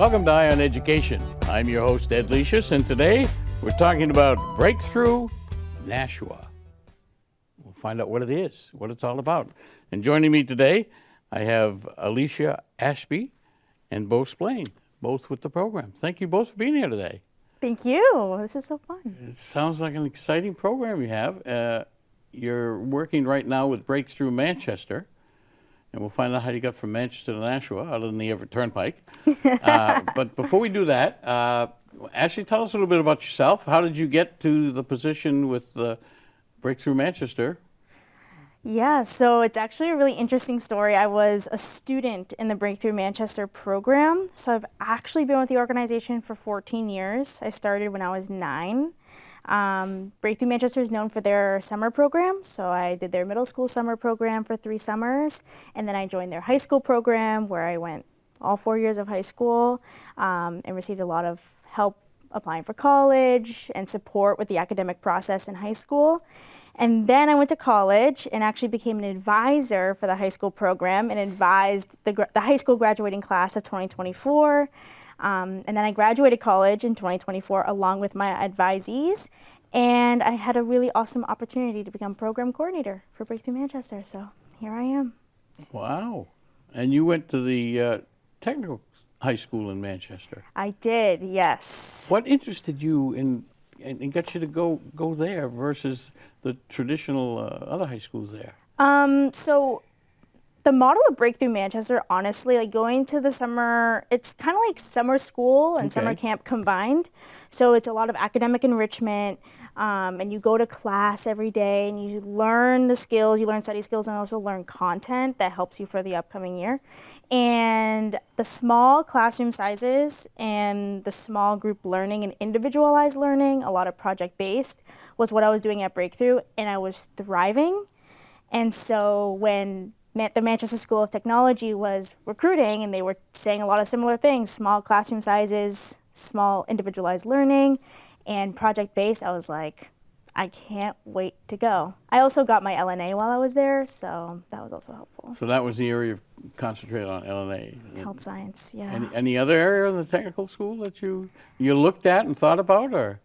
Welcome to Eye on Education. I'm your host, Ed Alycia, and today we're talking about Breakthrough Nashua. We'll find out what it is, what it's all about. And joining me today, I have Alycia, Ashby, and Beau, Spillane, both with the program. Thank you both for being here today. Thank you. This is so fun. It sounds like an exciting program you have. You're working right now with Breakthrough Manchester, and we'll find out how you got from Manchester to Nashua, out on the Everett Turnpike. But before we do that, Ashley, tell us a little bit about yourself. How did you get to the position with Breakthrough Manchester? Yeah, so it's actually a really interesting story. I was a student in the Breakthrough Manchester program, so I've actually been with the organization for 14 years. I started when I was 9. Breakthrough Manchester is known for their summer program, so I did their middle school summer program for 3 summers, and then I joined their high school program where I went all 4 years of high school and received a lot of help applying for college and support with the academic process in high school. And then I went to college and actually became an advisor for the high school program and advised the high school graduating class of 2024. And then I graduated college in 2024 along with my advisees. And I had a really awesome opportunity to become program coordinator for Breakthrough Manchester. So here I am. Wow. And you went to the technical high school in Manchester. I did, yes. What interested you in and got you to go there versus the traditional other high schools there? So the model of Breakthrough Manchester, honestly, like going to the summer, it's kind of like summer school and summer camp combined. So it's a lot of academic enrichment, and you go to class every day and you learn the skills, you learn study skills, and also learn content that helps you for the upcoming year. And the small classroom sizes and the small group learning and individualized learning, a lot of project-based, was what I was doing at Breakthrough, and I was thriving. And so when the Manchester School of Technology was recruiting, and they were saying a lot of similar things, small classroom sizes, small individualized learning, and project-based, I was like, I can't wait to go. I also got my LNA while I was there, so that was also helpful. So that was the area of concentrate on LNA. Health science, yeah. Any other area in the technical school that you looked at and thought about, or?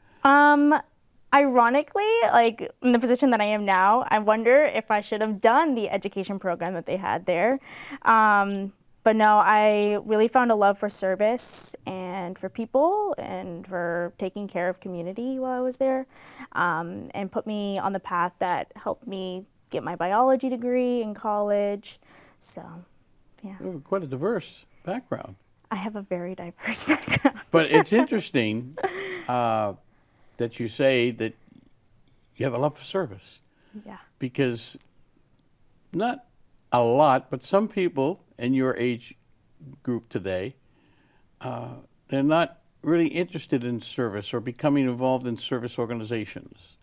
Ironically, like in the position that I am now, I wonder if I should have done the education program that they had there. But no, I really found a love for service and for people and for taking care of community while I was there, and put me on the path that helped me get my biology degree in college. So, yeah. You have quite a diverse background. I have a very diverse background. But it's interesting that you say that you have a love for service. Yeah. Because not a lot, but some people in your age group today, they're not really interested in service or becoming involved in service organizations.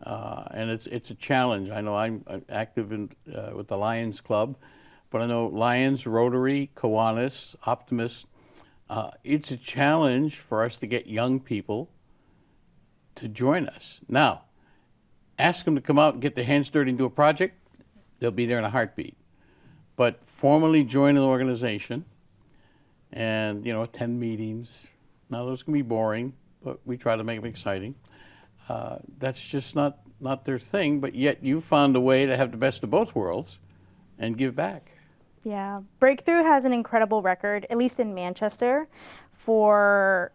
And it's a challenge. I know I'm active with the Lions Club, but I know Lions, Rotary, Kiwanis, Optimist. It's a challenge for us to get young people to join us. Now, ask them to come out and get their hands dirty and do a project, they'll be there in a heartbeat. But formally join an organization and, attend meetings. Now, those can be boring, but we try to make them exciting. That's just not their thing, but yet you found a way to have the best of both worlds and give back. Yeah, Breakthrough has an incredible record, at least in Manchester, for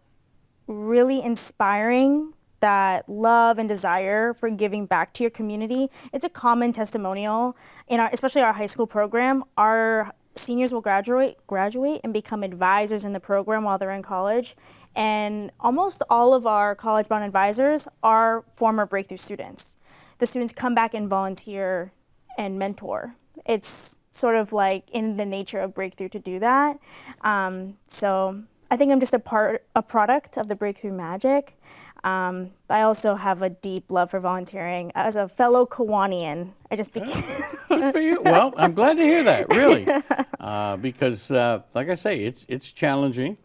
really inspiring that love and desire for giving back to your community. It's a common testimonial in especially our high school program. Our seniors will graduate and become advisors in the program while they're in college. And almost all of our college-bound advisors are former Breakthrough students. The students come back and volunteer and mentor. It's sort of like in the nature of Breakthrough to do that. So I think I'm just a product of the Breakthrough magic. I also have a deep love for volunteering. As a fellow Kiwanian, I just became... Good for you. Well, I'm glad to hear that, really. Because, like I say, it's challenging.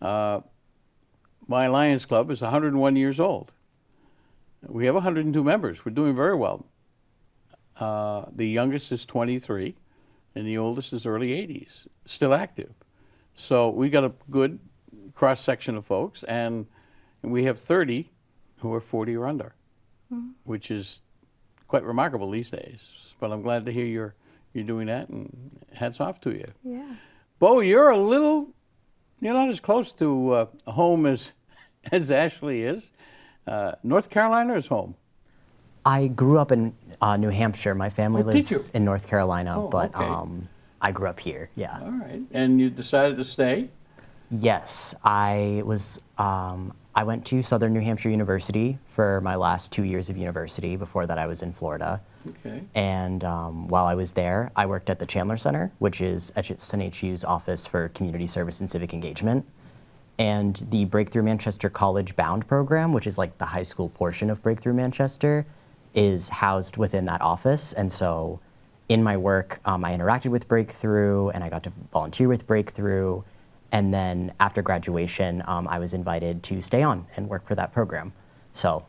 My Lions Club is 101 years old. We have 102 members. We're doing very well. The youngest is 23, and the oldest is early 80s, still active. So we got a good cross-section of folks, and we have 30 who are 40 or under, which is quite remarkable these days. But I'm glad to hear you're doing that, and hats off to you. Yeah. Beau, you're not as close to home as Ashley is. North Carolina is home. I grew up in New Hampshire. My family did you? lives in North Carolina, Oh, but okay. I grew up here. Yeah. All right. And you decided to stay? Yes, I was. I went to Southern New Hampshire University for my last 2 years of university. Before that, I was in Florida. Okay. And while I was there, I worked at the Chandler Center, which is SNHU's Office for Community Service and Civic Engagement. And the Breakthrough Manchester College Bound program, which is like the high school portion of Breakthrough Manchester, is housed within that office. And so in my work, I interacted with Breakthrough, and I got to volunteer with Breakthrough. And then after graduation, I was invited to stay on and work for that program. So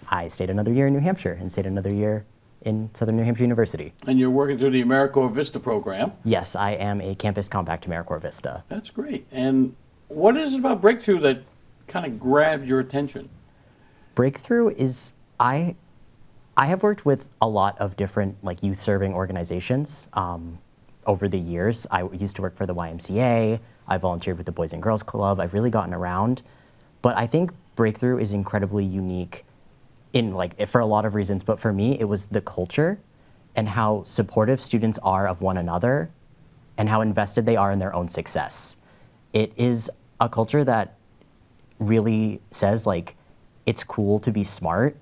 I stayed another year in New Hampshire and stayed another year in Southern New Hampshire University. And you're working through the AmeriCorps Vista program. Yes, I am a campus compact AmeriCorps Vista. That's great. And what is it about Breakthrough that kind of grabbed your attention? Breakthrough is, I have worked with a lot of different like youth serving organizations over the years. I used to work for the YMCA. I volunteered with the Boys and Girls Club. I've really gotten around. But I think Breakthrough is incredibly unique in like for a lot of reasons. But for me, it was the culture and how supportive students are of one another and how invested they are in their own success. It is a culture that really says like it's cool to be smart.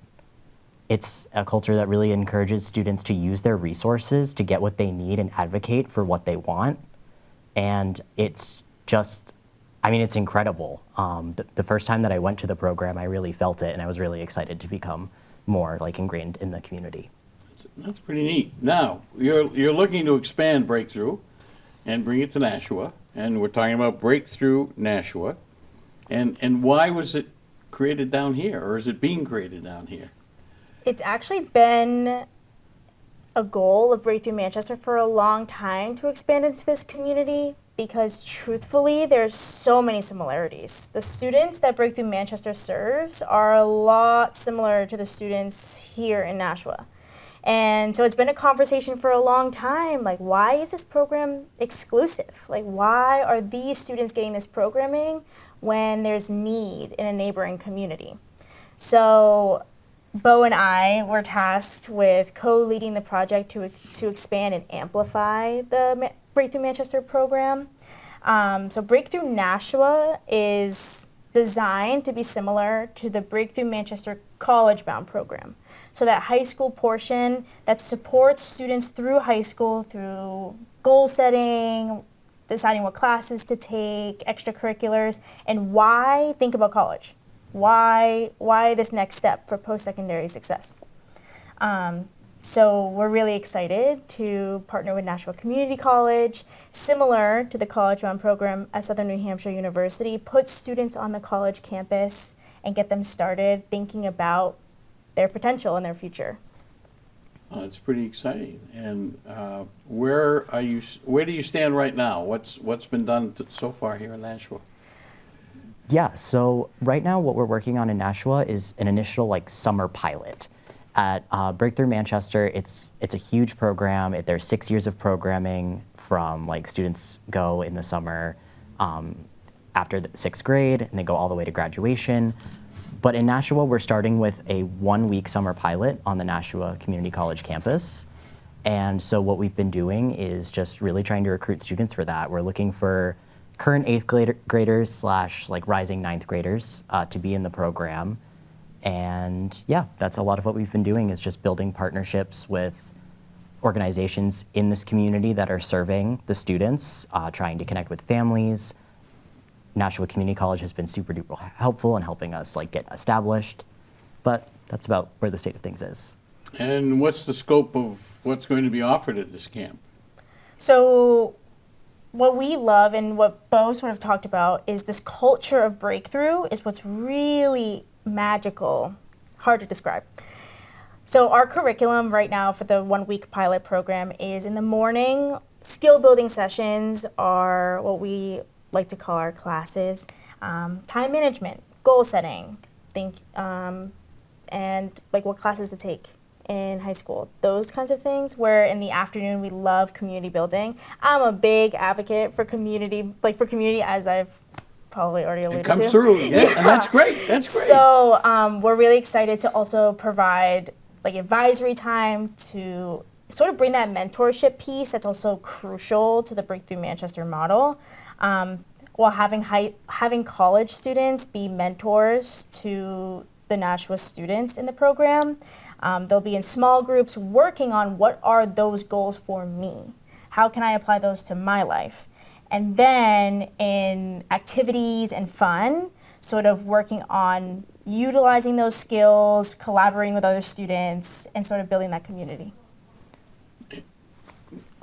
It's a culture that really encourages students to use their resources to get what they need and advocate for what they want. And it's just, I mean, it's incredible. The first time that I went to the program, I really felt it, and I was really excited to become more like ingrained in the community. That's pretty neat. Now, you're looking to expand Breakthrough and bring it to Nashua, and we're talking about Breakthrough Nashua. And why was it created down here, or is it being created down here? It's actually been a goal of Breakthrough Manchester for a long time to expand into this community because truthfully, there's so many similarities. The students that Breakthrough Manchester serves are a lot similar to the students here in Nashua. And so it's been a conversation for a long time, like why is this program exclusive? Like why are these students getting this programming when there's need in a neighboring community? So Beau and I were tasked with co-leading the project to expand and amplify the Breakthrough Manchester program. So Breakthrough Nashua is designed to be similar to the Breakthrough Manchester College Bound program. So that high school portion that supports students through high school through goal setting, deciding what classes to take, extracurriculars, and why think about college. Why this next step for post-secondary success? So we're really excited to partner with Nashua Community College, similar to the College Bound program at Southern New Hampshire University, put students on the college campus and get them started thinking about their potential and their future. It's pretty exciting. And where do you stand right now? What's been done so far here in Nashua? Yeah, so right now what we're working on in Nashua is an initial like summer pilot. At Breakthrough Manchester, it's a huge program. There's 6 years of programming from like students go in the summer after the 6th grade and they go all the way to graduation. But in Nashua, we're starting with a 1-week summer pilot on the Nashua Community College campus. And so what we've been doing is just really trying to recruit students for that. We're looking for current 8th graders / like rising 9th graders to be in the program. And yeah, that's a lot of what we've been doing is just building partnerships with organizations in this community that are serving the students, trying to connect with families. Nashua Community College has been super duper helpful in helping us like get established, but that's about where the state of things is. And what's the scope of what's going to be offered at this camp? So what we love and what Beau sort of talked about is this culture of breakthrough is what's really magical, hard to describe. So our curriculum right now for the 1-week pilot program is in the morning, skill building sessions are what we like to call our classes, time management, goal setting, and like what classes to take in high school, those kinds of things, where in the afternoon we love community building. I'm a big advocate for community, as I've probably already alluded It comes to. through, yeah, and that's great, that's great. So we're really excited to also provide like advisory time to sort of bring that mentorship piece that's also crucial to the Breakthrough Manchester model, while having college students be mentors to the Nashua students in the program. They'll be in small groups working on what are those goals for me? How can I apply those to my life? And then in activities and fun, sort of working on utilizing those skills, collaborating with other students, and sort of building that community.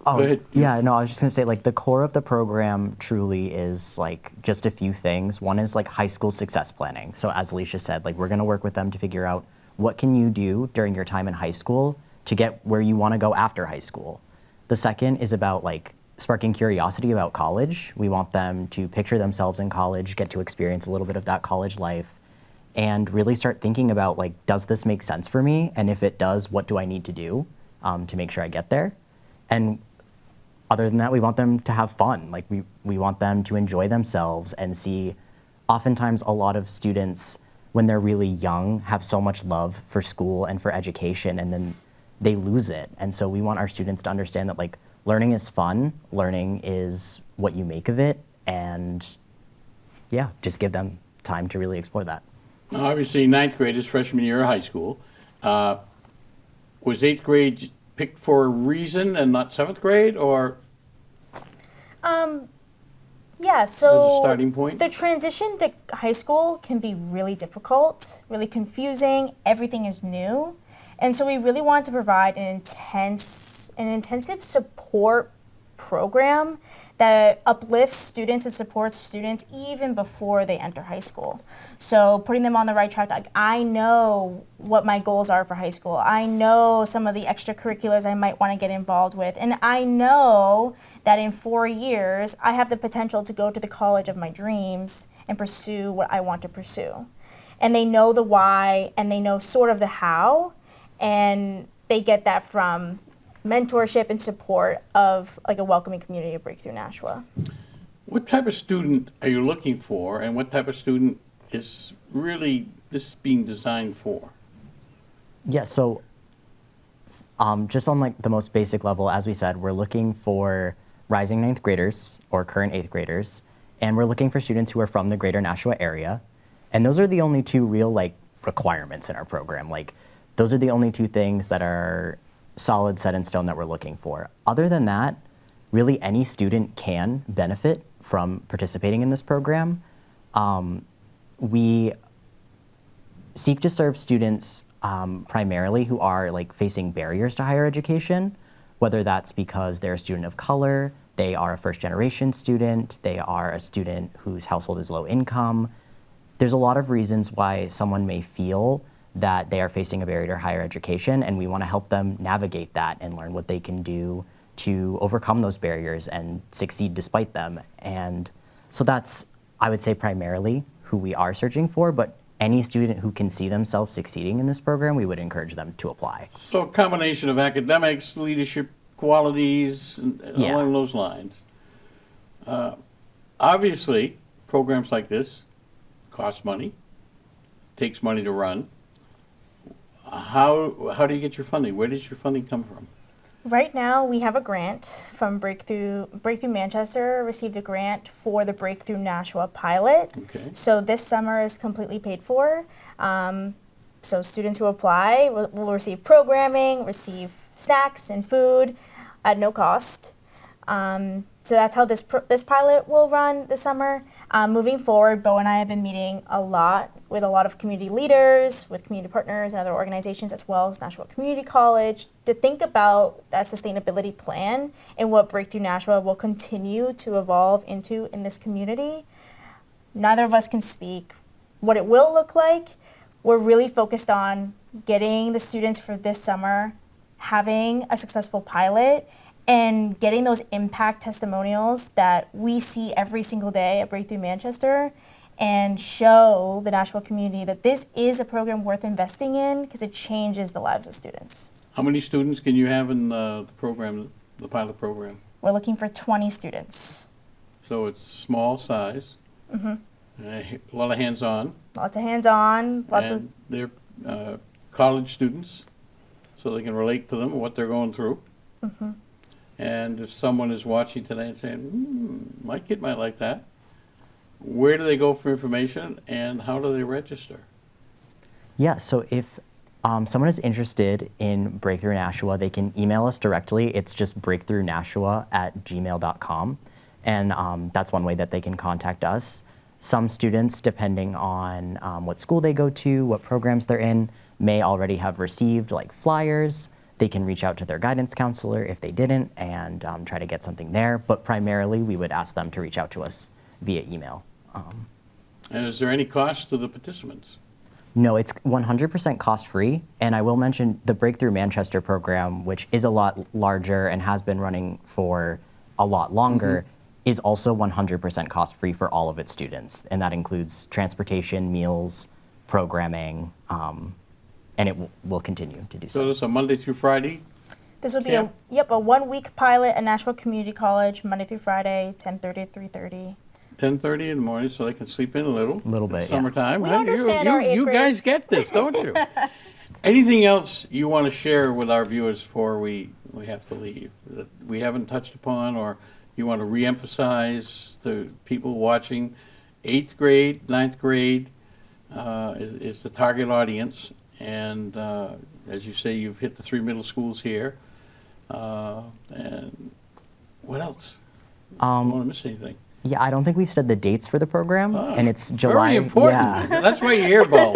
Go ahead. Yeah, no, I was just gonna say, like, the core of the program truly is like just a few things. One is like high school success planning. So as Alycia said, like, we're gonna work with them to figure out what can you do during your time in high school to get where you wanna go after high school. The second is about like sparking curiosity about college. We want them to picture themselves in college, get to experience a little bit of that college life, and really start thinking about like, does this make sense for me? And if it does, what do I need to do to make sure I get there? And other than that, we want them to have fun. Like we want them to enjoy themselves and see, oftentimes a lot of students, when they're really young, have so much love for school and for education, and then they lose it. And so we want our students to understand that like learning is fun, learning is what you make of it, and yeah, just give them time to really explore that. Now, obviously, ninth grade is freshman year of high school. Was eighth grade picked for a reason and not seventh grade, or Yeah, so There's a starting point? the transition to high school can be really difficult, really confusing. Everything is new. And so we really want to provide an intensive support program that uplifts students and supports students even before they enter high school. So putting them on the right track. Like, I know what my goals are for high school. I know some of the extracurriculars I might want to get involved with. And I know that in 4 years, I have the potential to go to the college of my dreams and pursue what I want to pursue. And they know the why and they know sort of the how. And they get that from mentorship and support of like a welcoming community of Breakthrough Nashua. what type of student are you looking for, and what type of student is really this being designed for? Yeah, so just on like the most basic level, as we said, we're looking for rising ninth graders or current eighth graders, and we're looking for students who are from the Greater Nashua area. And those are the only two real like requirements in our program. Like, those are the only two things that are solid, set in stone that we're looking for. Other than that, really any student can benefit from participating in this program. We seek to serve students primarily who are like facing barriers to higher education, whether that's because they're a student of color, they are a first-generation student, they are a student whose household is low income. There's a lot of reasons why someone may feel that they are facing a barrier to higher education, and we want to help them navigate that and learn what they can do to overcome those barriers and succeed despite them. And so that's, I would say, primarily who we are searching for, but any student who can see themselves succeeding in this program, we would encourage them to apply. So a combination of academics, leadership qualities, and Yeah. along those lines. Obviously, programs like this cost money, takes money to run. How do you get your funding? Where does your funding come from? Right now, we have a grant from Breakthrough Manchester received a grant for the Breakthrough Nashua pilot. Okay. So this summer is completely paid for. So students who apply will receive programming, receive snacks and food at no cost. So that's how this pilot will run this summer. Moving forward, Beau and I have been meeting a lot with a lot of community leaders, with community partners and other organizations, as well as Nashua Community College, to think about that sustainability plan and what Breakthrough Nashua will continue to evolve into in this community. Neither of us can speak what it will look like. We're really focused on getting the students for this summer, having a successful pilot, and getting those impact testimonials that we see every single day at Breakthrough Manchester and show the Nashua community that this is a program worth investing in because it changes the lives of students. How many students can you have in the program, the pilot program? We're looking for 20 students. So it's small size, a lot of hands-on, Lots of hands-on, lots of and they're college students, so they can relate to them, what they're going through. And if someone is watching today and saying, my kid might like that, where do they go for information and how do they register? Yeah, so if someone is interested in Breakthrough Nashua, they can email us directly. It's just breakthroughnashua@gmail.com. And that's one way that they can contact us. Some students, depending on what school they go to, what programs they're in, may already have received like flyers. They can reach out to their guidance counselor if they didn't and try to get something there. But primarily, we would ask them to reach out to us via email. And is there any cost to the participants? No, it's 100% cost-free. And I will mention the Breakthrough Manchester program, which is a lot larger and has been running for a lot longer, is also 100% cost-free for all of its students. And that includes transportation, meals, programming, and it will continue to do So so. this is a Monday through Friday? This will be Yeah. a 1-week pilot at Nashua Community College, Monday through Friday, 10:30 to 3:30. 10:30 in the morning, so they can sleep in a little. Little bit, It's yeah. summertime. We Huh? understand our eighth you grade. guys get this, don't you? Anything else you want to share with our viewers before we have to leave that we haven't touched upon, or you want to reemphasize to people watching? 8th grade, 9th grade is the target audience, and as you say, you've hit the 3 middle schools here. And what else? I don't want to miss anything. Yeah, I don't think we've said the dates for the program, and it's Very July. important. Yeah, That's why you're here, Beau.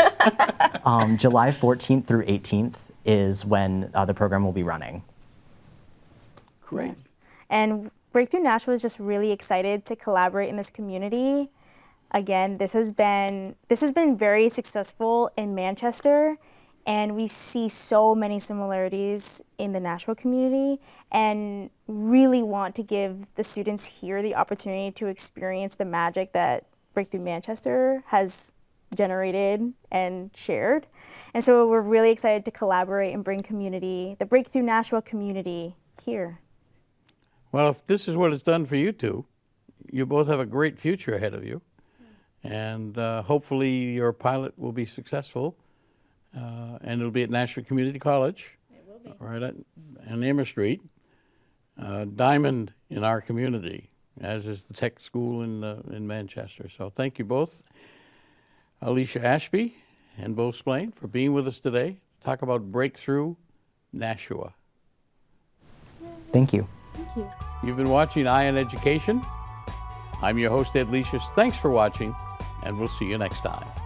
July 14th through 18th is when the program will be running. Great. Yes. And Breakthrough Nashua is just really excited to collaborate in this community. Again, this has been very successful in Manchester, and we see so many similarities in the Nashua community and really want to give the students here the opportunity to experience the magic that Breakthrough Manchester has generated and shared. And so we're really excited to collaborate and bring the Breakthrough Nashua community here. Well, if this is what it's done for you two, you both have a great future ahead of you. And hopefully your pilot will be successful. And it'll be at Nashua Community College. It will be. Right on Amher Street. Diamond in our community, as is the tech school in Manchester. So thank you both, Alycia Ashby and Beau Spillane, for being with us today to talk about Breakthrough Nashua. Thank you. Thank you. You've been watching EYe on Education. I'm your host, Ed Lecious. Thanks for watching, and we'll see you next time.